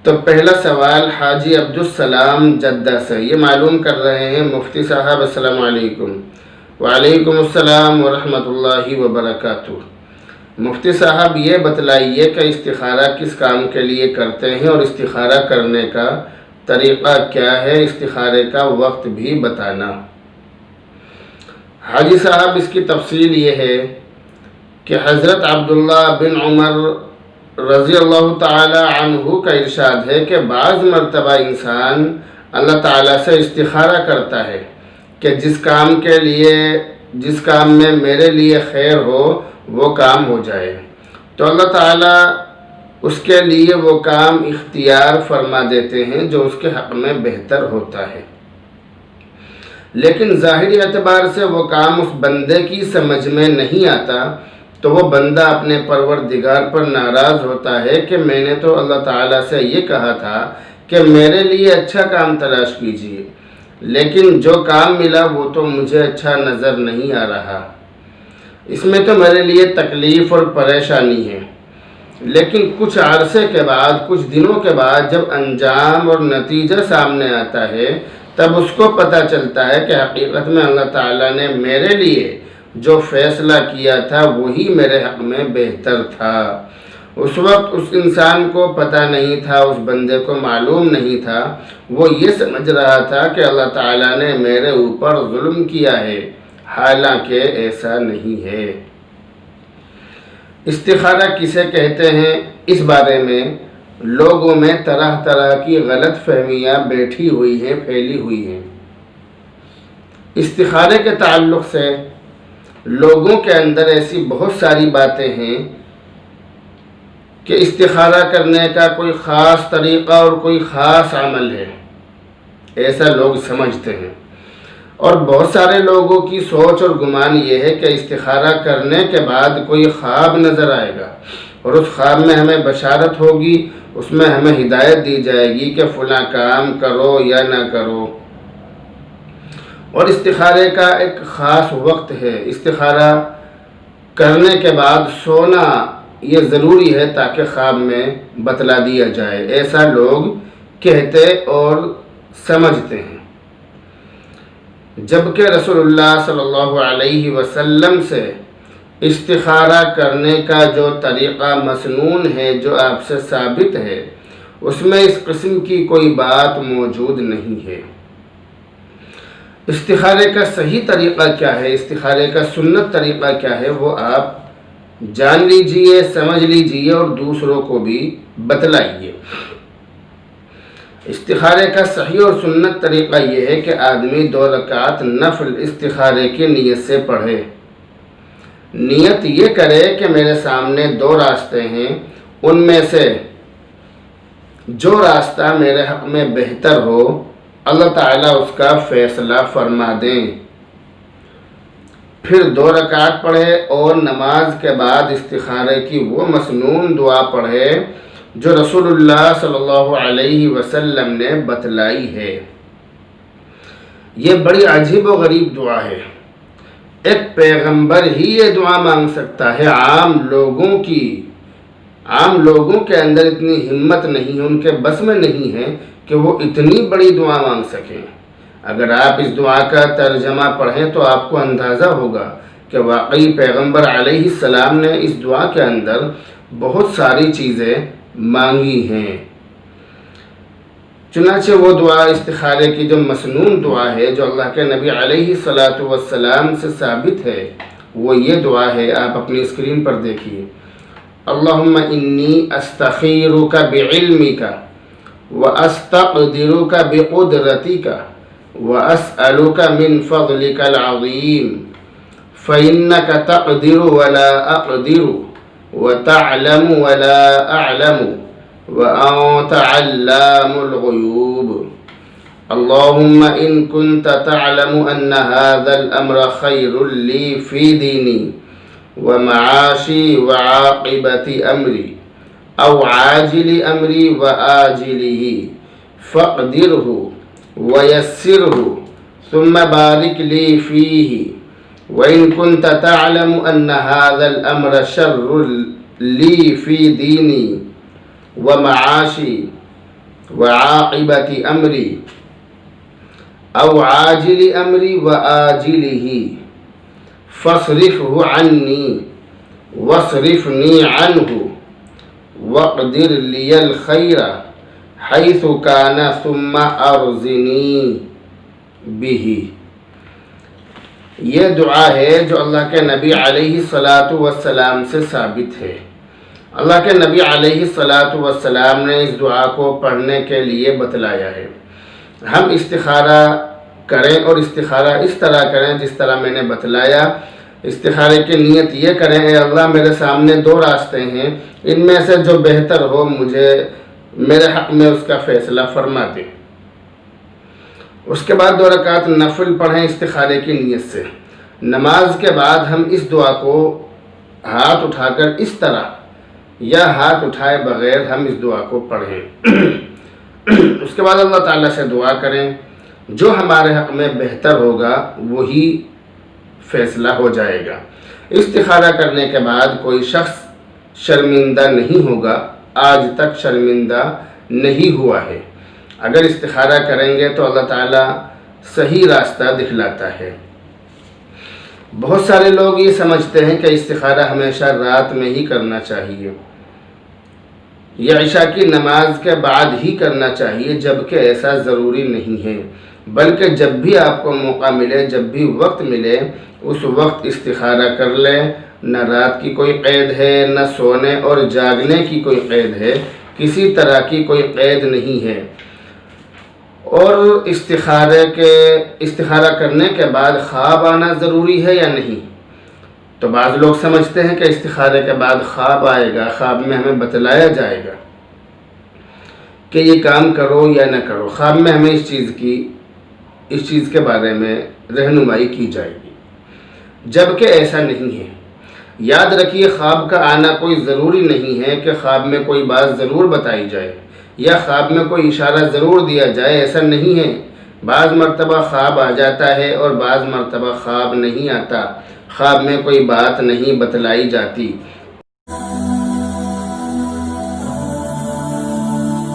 تو پہلا سوال حاجی عبدالسلام جدہ سے، یہ معلوم کر رہے ہیں مفتی صاحب السلام علیکم۔ وعلیکم السلام ورحمۃ اللہ وبرکاتہ۔ مفتی صاحب یہ بتلائیے کہ استخارہ کس کام کے لیے کرتے ہیں اور استخارہ کرنے کا طریقہ کیا ہے، استخارے کا وقت بھی بتانا۔ حاجی صاحب اس کی تفصیل یہ ہے کہ حضرت عبداللہ بن عمر رضی اللہ تعالی عنہ کا ارشاد ہے کہ بعض مرتبہ انسان اللہ تعالیٰ سے استخارہ کرتا ہے کہ جس کام میں میرے لیے خیر ہو وہ کام ہو جائے، تو اللہ تعالیٰ اس کے لیے وہ کام اختیار فرما دیتے ہیں جو اس کے حق میں بہتر ہوتا ہے، لیکن ظاہری اعتبار سے وہ کام اس بندے کی سمجھ میں نہیں آتا، تو وہ بندہ اپنے پروردگار پر ناراض ہوتا ہے کہ میں نے تو اللہ تعالیٰ سے یہ کہا تھا کہ میرے لیے اچھا کام تلاش کیجیے، لیکن جو کام ملا وہ تو مجھے اچھا نظر نہیں آ رہا، اس میں تو میرے لیے تکلیف اور پریشانی ہے۔ لیکن کچھ عرصے کے بعد، کچھ دنوں کے بعد جب انجام اور نتیجہ سامنے آتا ہے، تب اس کو پتہ چلتا ہے کہ حقیقت میں اللہ تعالیٰ نے میرے لیے جو فیصلہ کیا تھا وہی میرے حق میں بہتر تھا۔ اس وقت اس انسان کو پتہ نہیں تھا، اس بندے کو معلوم نہیں تھا، وہ یہ سمجھ رہا تھا کہ اللہ تعالیٰ نے میرے اوپر ظلم کیا ہے، حالانکہ ایسا نہیں ہے۔ استخارہ کسے کہتے ہیں، اس بارے میں لوگوں میں طرح طرح کی غلط فہمیاں بیٹھی ہوئی ہیں، پھیلی ہوئی ہیں۔ استخارے کے تعلق سے لوگوں کے اندر ایسی بہت ساری باتیں ہیں کہ استخارہ کرنے کا کوئی خاص طریقہ اور کوئی خاص عمل ہے، ایسا لوگ سمجھتے ہیں، اور بہت سارے لوگوں کی سوچ اور گمان یہ ہے کہ استخارہ کرنے کے بعد کوئی خواب نظر آئے گا اور اس خواب میں ہمیں بشارت ہوگی، اس میں ہمیں ہدایت دی جائے گی کہ فلاں کام کرو یا نہ کرو، اور استخارے کا ایک خاص وقت ہے۔ استخارہ کرنے کے بعد سونا یہ ضروری ہے تاکہ خواب میں بتلا دیا جائے، ایسا لوگ کہتے اور سمجھتے ہیں، جبکہ رسول اللہ صلی اللہ علیہ وسلم سے استخارہ کرنے کا جو طریقہ مسنون ہے، جو آپ سے ثابت ہے، اس میں اس قسم کی کوئی بات موجود نہیں ہے۔ استخارے کا صحیح طریقہ کیا ہے، استخارے کا سنت طریقہ کیا ہے، وہ آپ جان لیجئے، سمجھ لیجئے اور دوسروں کو بھی بتلائیے۔ استخارے کا صحیح اور سنت طریقہ یہ ہے کہ آدمی 2 رکعت نفل استخارے کی نیت سے پڑھے۔ نیت یہ کرے کہ میرے سامنے 2 راستے ہیں، ان میں سے جو راستہ میرے حق میں بہتر ہو اللہ تعالیٰ اس کا فیصلہ فرما دیں، پھر 2 رکعت پڑھے اور نماز کے بعد استخارے کی وہ مسنون دعا پڑھے جو رسول اللہ صلی اللہ علیہ وسلم نے بتلائی ہے۔ یہ بڑی عجیب و غریب دعا ہے، ایک پیغمبر ہی یہ دعا مانگ سکتا ہے، عام لوگوں کے اندر اتنی ہمت نہیں، ان کے بس میں نہیں ہے کہ وہ اتنی بڑی دعا مانگ سکیں۔ اگر آپ اس دعا کا ترجمہ پڑھیں تو آپ کو اندازہ ہوگا کہ واقعی پیغمبر علیہ السلام نے اس دعا کے اندر بہت ساری چیزیں مانگی ہیں۔ چنانچہ وہ دعا استخارے کی جو مسنون دعا ہے، جو اللہ کے نبی علیہ السلام سے ثابت ہے، وہ یہ دعا ہے، آپ اپنی اسکرین پر دیکھیے۔ اللہم انی استخیرک بعلمک وَأَسْتَقْدِرُكَ بِقُدْرَتِكَ وَأَسْأَلُكَ مِنْ فَضْلِكَ الْعَظِيمِ فَإِنَّكَ تَقْدِرُ وَلَا أَقْدِرُ وَتَعْلَمُ وَلَا أَعْلَمُ وَأَنْتَ عَلَّامُ الْغُيُوبِ اللهم إن كنت تعلم أن هذا الأمر خير لي في ديني ومعاشي وعاقبة أمري أو عاجل أمري وآجله فاقدره ويسره ثم بارك لي فيه وإن كنت تعلم أن هذا الأمر شر لي في ديني ومعاشي وعاقبة أمري أو عاجل أمري وآجله فاصرفه عني واصرفني عنه واقدر لي الخير حيث كان ثم أرزني به۔ یہ دعا ہے جو اللہ کے نبی علیہ الصلاۃ والسلام سے ثابت ہے۔ اللہ کے نبی علیہ الصلاۃ والسلام نے اس دعا کو پڑھنے کے لیے بتلایا ہے۔ ہم استخارہ کریں اور استخارہ اس طرح کریں جس طرح میں نے بتلایا۔ استخارے کی نیت یہ کریں، اے اللہ میرے سامنے دو راستے ہیں، ان میں سے جو بہتر ہو مجھے میرے حق میں اس کا فیصلہ فرما دے۔ اس کے بعد 2 رکعت نفل پڑھیں استخارے کی نیت سے۔ نماز کے بعد ہم اس دعا کو ہاتھ اٹھا کر اس طرح یا ہاتھ اٹھائے بغیر ہم اس دعا کو پڑھیں۔ اس کے بعد اللہ تعالیٰ سے دعا کریں، جو ہمارے حق میں بہتر ہوگا وہی فیصلہ ہو جائے گا۔ استخارہ کرنے کے بعد کوئی شخص شرمندہ نہیں ہوگا، آج تک شرمندہ نہیں ہوا ہے۔ اگر استخارہ کریں گے تو اللہ تعالیٰ صحیح راستہ دکھلاتا ہے۔ بہت سارے لوگ یہ سمجھتے ہیں کہ استخارہ ہمیشہ رات میں ہی کرنا چاہیے یا عشاء کی نماز کے بعد ہی کرنا چاہیے، جبکہ ایسا ضروری نہیں ہے، بلکہ جب بھی آپ کو موقع ملے، جب بھی وقت ملے، اس وقت استخارہ کر لیں۔ نہ رات کی کوئی قید ہے، نہ سونے اور جاگنے کی کوئی قید ہے، کسی طرح کی کوئی قید نہیں ہے۔ اور استخارہ کرنے کے بعد خواب آنا ضروری ہے یا نہیں؟ تو بعض لوگ سمجھتے ہیں کہ استخارے کے بعد خواب آئے گا، خواب میں ہمیں بتلایا جائے گا کہ یہ کام کرو یا نہ کرو، خواب میں ہمیں اس چیز کے بارے میں رہنمائی کی جائے گی، جبکہ ایسا نہیں ہے۔ یاد رکھیے، خواب کا آنا کوئی ضروری نہیں ہے کہ خواب میں کوئی بات ضرور بتائی جائے یا خواب میں کوئی اشارہ ضرور دیا جائے، ایسا نہیں ہے۔ بعض مرتبہ خواب آ جاتا ہے اور بعض مرتبہ خواب نہیں آتا، خواب میں کوئی بات نہیں بتلائی جاتی۔